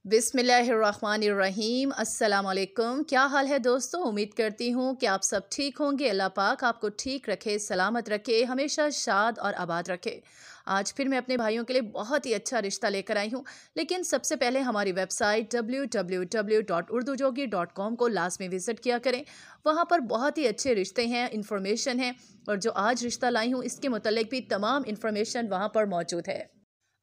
बिस्मिल्लाहिर्रहमानिर्रहीम। अस्सलाम वालेकुम। क्या हाल है दोस्तों? उम्मीद करती हूँ कि आप सब ठीक होंगे। अल्लाह पाक आपको ठीक रखे, सलामत रखे, हमेशा शाद और आबाद रखे। आज फिर मैं अपने भाइयों के लिए बहुत ही अच्छा रिश्ता लेकर आई हूँ, लेकिन सबसे पहले हमारी वेबसाइट www.urdujogi.com को लाजमी विज़िट किया करें। वहाँ पर बहुत ही अच्छे रिश्ते हैं, इन्फॉर्मेशन है, और जो आज रिश्ता लाई हूँ इसके मुतालिक भी तमाम इन्फॉर्मेशन वहाँ पर मौजूद है।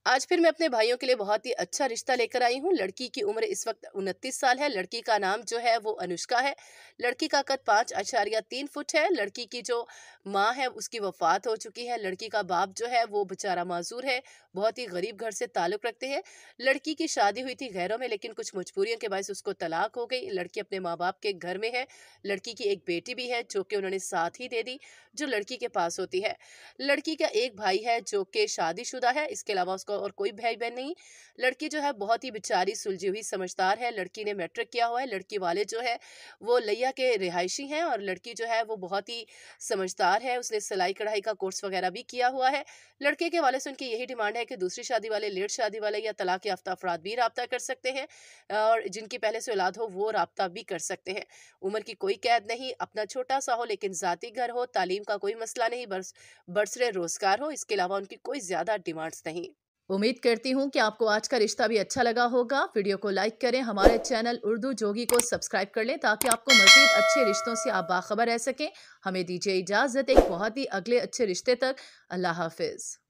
आज फिर मैं अपने भाइयों के लिए बहुत ही अच्छा रिश्ता लेकर आई हूँ। लड़की की उम्र इस वक्त 29 साल है। लड़की का नाम जो है वो अनुष्का है। लड़की का कद 5.3 फुट है। लड़की की जो माँ है उसकी वफात हो चुकी है। लड़की का बाप जो है वो बेचारा माजूर है, बहुत ही गरीब घर से ताल्लुक रखते हैं। लड़की की शादी हुई थी गैरों में, लेकिन कुछ मजबूरियों के बायस उसको तलाक हो गई। लड़की अपने माँ बाप के घर में है। लड़की की एक बेटी भी है जो कि उन्होंने साथ ही दे दी, जो लड़की के पास होती है। लड़की का एक भाई है जो कि शादीशुदा है, इसके अलावा उसका और कोई भाई बहन नहीं। लड़की जो है बहुत ही बेचारी सुलझी हुई समझदार है। लड़की ने मैट्रिक किया हुआ है। लड़की वाले जो है वो लिया के रिहायशी हैं, और लड़की जो है वो बहुत ही समझदार है। उसने सिलाई कढ़ाई का कोर्स वगैरह भी किया हुआ है। लड़के के वाले से उनकी यही डिमांड है कि दूसरी शादी वाले, लेट शादी वाले या तलाक याफ्ता अफराद भी राब्ता कर सकते हैं, और जिनकी पहले से औलाद हो वो राब्ता भी कर सकते हैं। उम्र की कोई कैद नहीं, अपना छोटा सा हो लेकिन जाती घर हो, तालीम का कोई मसला नहीं, बस बरसरे रोजगार हो। इसके अलावा उनकी कोई ज्यादा डिमांड्स नहीं। उम्मीद करती हूँ कि आपको आज का रिश्ता भी अच्छा लगा होगा। वीडियो को लाइक करें, हमारे चैनल उर्दू जोगी को सब्सक्राइब कर लें ताकि आपको मजीद अच्छे रिश्तों से आप बाखबर रह सकें। हमें दीजिए इजाजत एक बहुत ही अगले अच्छे रिश्ते तक। अल्लाह हाफिज।